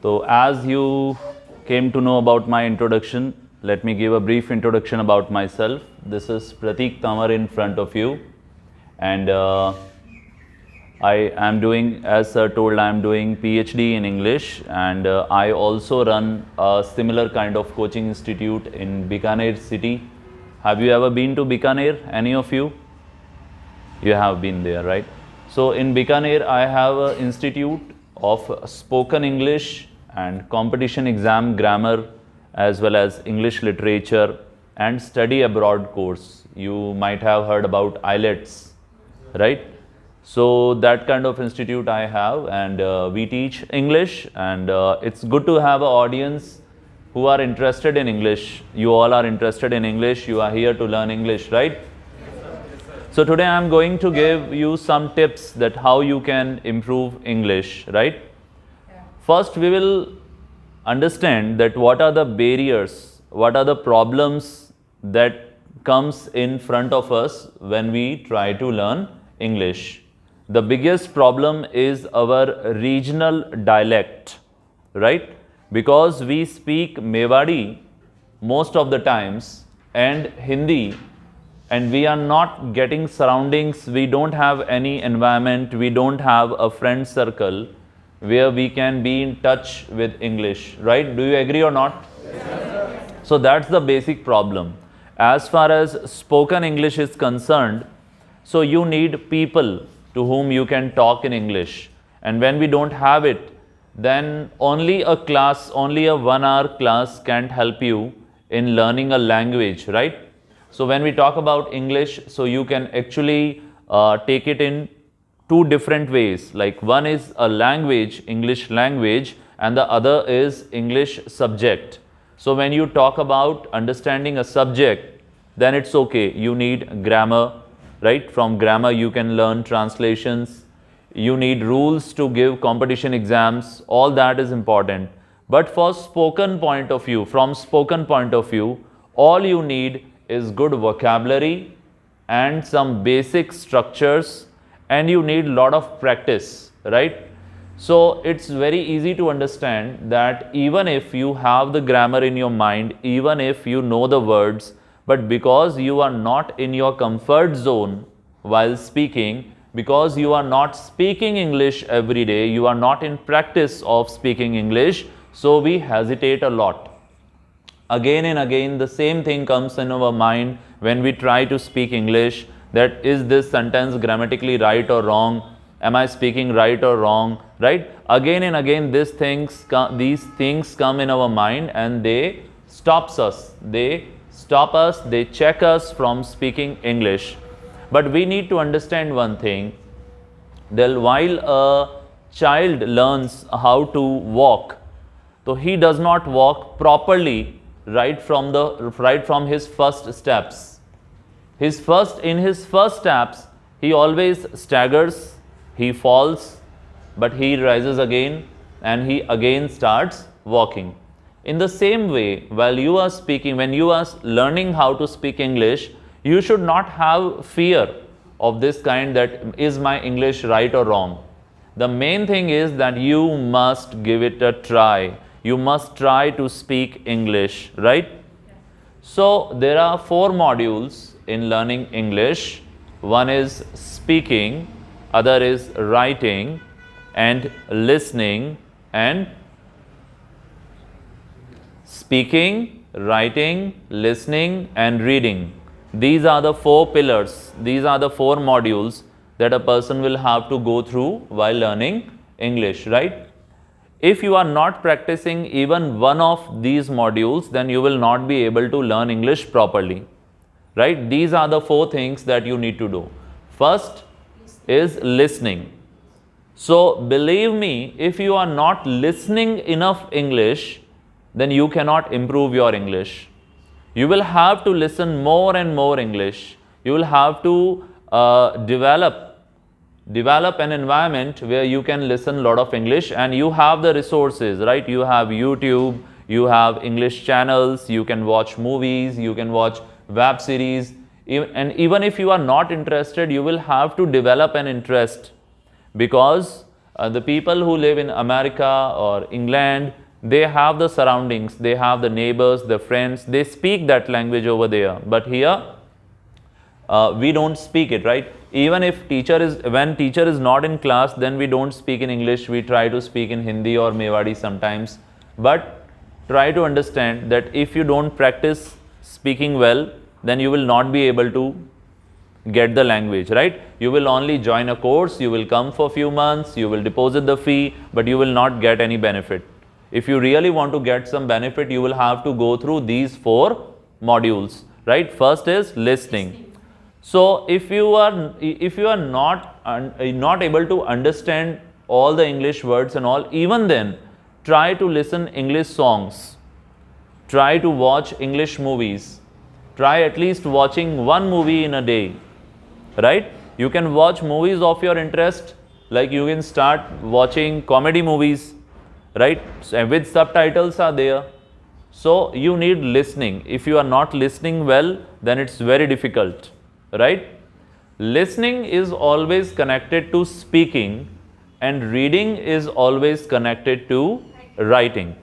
So as you came to know about my introduction, let me give a brief introduction about myself. This is Prateek Tamar in front of you, and I am doing, as sir told, I am doing PhD in English, and I also run a similar kind of coaching institute in Bikaner city. Have you ever been to Bikaner, any of you? You have been there, right? So in Bikaner, I have an institute of spoken English and competition exam grammar, as well as English literature and study abroad course. You might have heard about IELTS, right? So that kind of institute I have, and we teach English, and it's good to have an audience who are interested in English. You all are interested in English. You are here to learn English, right? So today I am going to give you some tips that how you can improve English, right? First, we will understand that what are the barriers, what are the problems that comes in front of us when we try to learn English. The biggest problem is our regional dialect, right? Because we speak Mewari most of the times and Hindi, and we are not getting surroundings, we don't have any environment, we don't have a friend circle where we can be in touch with English, right? Do you agree or not? Yes. So that's the basic problem. As far as spoken English is concerned, so you need people to whom you can talk in English, and when we don't have it, then only a class, only a 1 hour class can't help you in learning a language, right? So when we talk about English, so you can actually take it in two different ways. Like one is a language, English language, and the other is English subject. So when you talk about understanding a subject, then it's okay. You need grammar, right? From grammar you can learn translations. You need rules to give competition exams. All that is important. But for spoken point of view, from spoken point of view, all you need is good vocabulary and some basic structures, and you need a lot of practice, right? So it's very easy to understand that even if you have the grammar in your mind, even if you know the words, but because you are not in your comfort zone while speaking, because you are not speaking English every day, you are not in practice of speaking English, so we hesitate a lot. Again and again the same thing comes in our mind when we try to speak English, that is this sentence grammatically right or wrong, am I speaking right or wrong, right? Again and again these things come in our mind, and they stop us, they check us from speaking English. But we need to understand one thing, that while a child learns how to walk, so he does not walk properly right from his first steps. In his first steps, he always staggers, he falls, but he rises again and he again starts walking. In the same way, while you are speaking, when you are learning how to speak English, you should not have fear of this kind, that is my English right or wrong. The main thing is that you must give it a try. You must try to speak English, right? So there are 4 modules in learning English. One is speaking, other is writing and listening, and speaking, writing, listening and reading. These are the 4 pillars, these are the 4 modules that a person will have to go through while learning English, right? If you are not practicing even one of these modules, then you will not be able to learn English properly, right? These are the 4 things that you need to do. First is listening. So believe me, if you are not listening enough English, then you cannot improve your English. You will have to listen more and more English. You will have to develop an environment where you can listen a lot of English, and you have the resources, right? You have YouTube, you have English channels, you can watch movies, you can watch web series, and even if you are not interested, you will have to develop an interest, because The people who live in America or England, they have the surroundings, they have the neighbors, the friends, they speak that language over there. But here, we don't speak it, right? Even if when teacher is not in class, then we don't speak in English, we try to speak in Hindi or Mewadi sometimes. But try to understand that if you don't practice speaking well, then you will not be able to get the language, right? You will only join a course, you will come for a few months, you will deposit the fee, but you will not get any benefit. If you really want to get some benefit, you will have to go through these 4 modules, right? First is listening. So if you are not able to understand all the English words and all, even then try to listen English songs, try to watch English movies, try at least watching 1 movie in a day, right? You can watch movies of your interest, like you can start watching comedy movies, right? So, with subtitles are there. So you need listening. If you are not listening well, then it's very difficult, right? Listening is always connected to speaking, and reading is always connected to writing.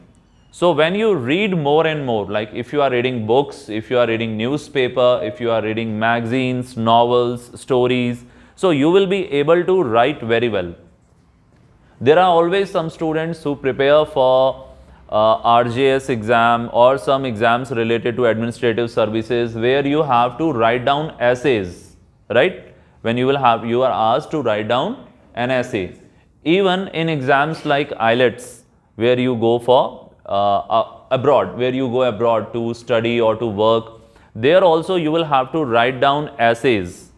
So when you read more and more, like if you are reading books, if you are reading newspaper, if you are reading magazines, novels, stories, so you will be able to write very well. There are always some students who prepare for RJS exam or some exams related to administrative services, where you have to write down essays, right? When you are asked to write down an essay. Even in exams like IELTS, where you go for abroad, where you go abroad to study or to work, there also you will have to write down essays.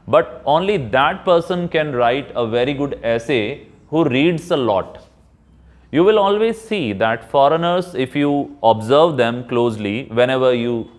But only that person can write a very good essay who reads a lot. You will always see that foreigners, if you observe them closely, whenever you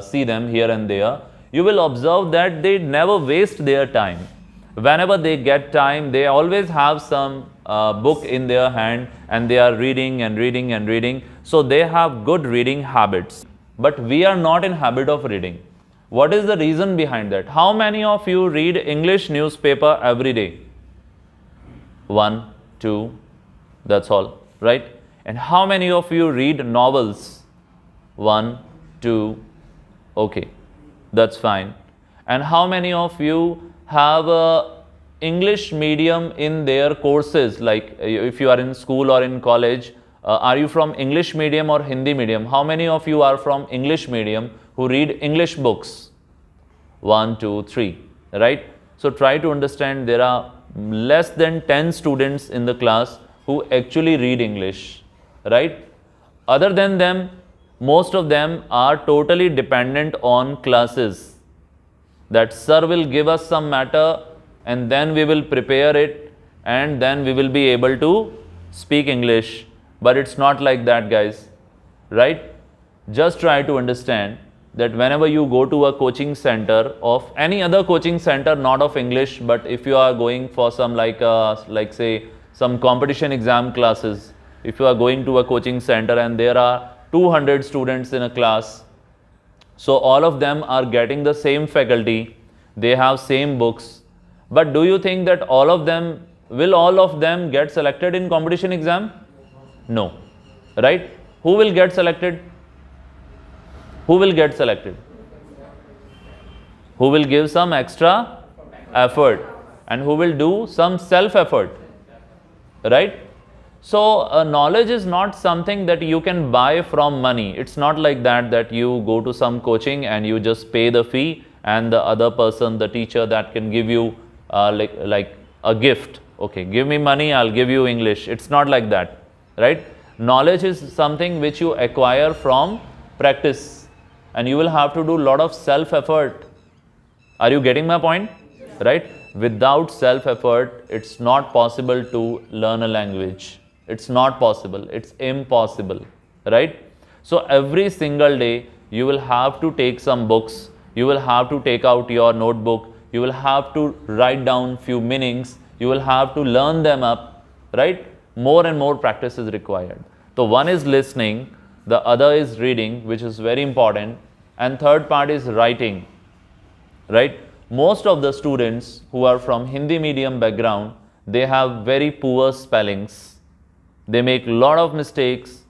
see them here and there, you will observe that they never waste their time. Whenever they get time, they always have some book in their hand and they are reading and reading and reading. So they have good reading habits. But we are not in habit of reading. What is the reason behind that? How many of you read English newspaper every day? 1, 2, that's all, right? And how many of you read novels? 1, 2, okay, that's fine. And how many of you have a English medium in their courses? Like if you are in school or in college, are you from English medium or Hindi medium? How many of you are from English medium who read English books? 1, 2, 3, right? So try to understand there are less than 10 students in the class who actually read English, right? Other than them, most of them are totally dependent on classes. That sir will give us some matter and then we will prepare it and then we will be able to speak English. But it's not like that, guys, right? Just try to understand that whenever you go to a coaching center of any other coaching center, not of English, but if you are going for some like say some competition exam classes, if you are going to a coaching center and there are 200 students in a class, so all of them are getting the same faculty, they have same books, but do you think that all of them get selected in competition exam? No, right? Who will get selected? Who will get selected? Who will give some extra effort and who will do some self effort, right? So knowledge is not something that you can buy from money. It's not like that you go to some coaching and you just pay the fee and the other person, the teacher, that can give you like a gift. Okay, give me money, I'll give you English. It's not like that, right? Knowledge is something which you acquire from practice and you will have to do a lot of self effort. Are you getting my point? Right? Without self effort, it's not possible to learn a language. It's not possible. It's impossible, right? So every single day, you will have to take some books. You will have to take out your notebook. You will have to write down few meanings. You will have to learn them up, right? More and more practice is required. So one is listening, the other is reading, which is very important, and third part is writing, right? Most of the students who are from Hindi medium background, they have very poor spellings. They make a lot of mistakes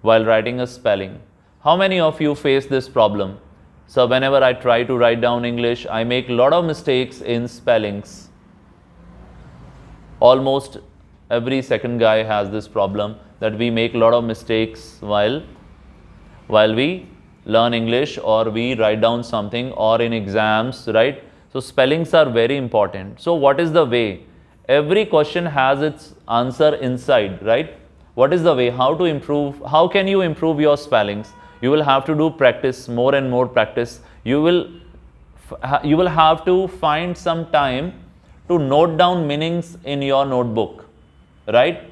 while writing a spelling. How many of you face this problem? So whenever I try to write down English, I make a lot of mistakes in spellings. Almost every second guy has this problem, that we make a lot of mistakes while we learn English or we write down something or in exams, right? So spellings are very important. So what is the way? Every question has its answer inside, right? What is the way? How to improve? How can you improve your spellings? You will have to do practice, more and more practice. You will have to find some time to note down meanings in your notebook, right?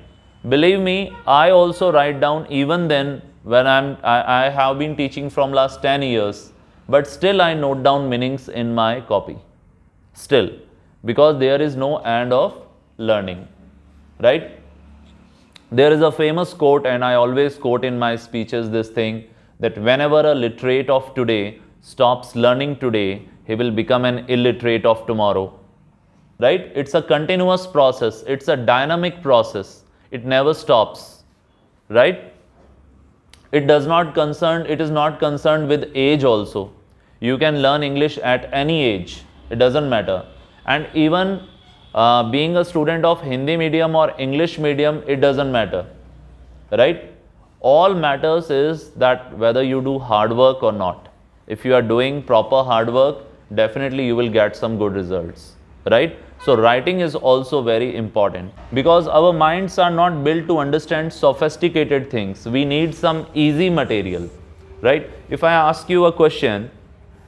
Believe me, I also write down even then when I have been teaching from last 10 years, but still I note down meanings in my copy. Still, because there is no end of learning, right? There is a famous quote, and I always quote in my speeches this thing, that whenever a literate of today stops learning today, he will become an illiterate of tomorrow, right? It's a continuous process. It's a dynamic process. It never stops, right? It is not concerned with age also. You can learn English at any age. It doesn't matter. And even being a student of Hindi medium or English medium, it doesn't matter, right? All matters is that whether you do hard work or not. If you are doing proper hard work, definitely you will get some good results, right? So writing is also very important, because our minds are not built to understand sophisticated things. We need some easy material, right? If I ask you a question,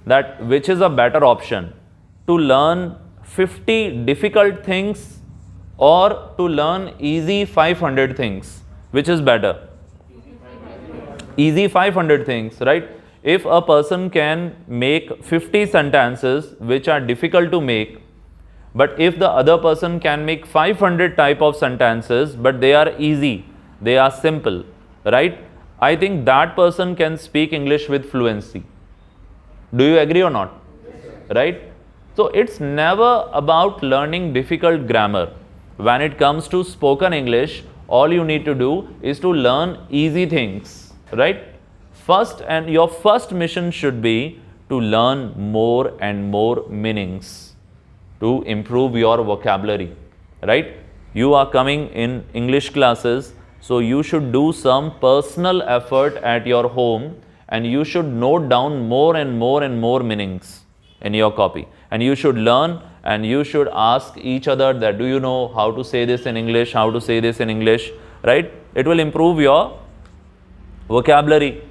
that which is a better option, to learn 50 difficult things or to learn easy 500 things, which is better? Easy 500 things, right? If a person can make 50 sentences which are difficult to make, but if the other person can make 500 type of sentences, but they are easy, they are simple, right? I think that person can speak English with fluency. Do you agree or not? Right? So it's never about learning difficult grammar. When it comes to spoken English, all you need to do is to learn easy things, right? Your first mission should be to learn more and more meanings, to improve your vocabulary, right? You are coming in English classes, so you should do some personal effort at your home, and you should note down more and more and more meanings in your copy. And you should learn, and you should ask each other that, do you know how to say this in English, how to say this in English, right? It will improve your vocabulary.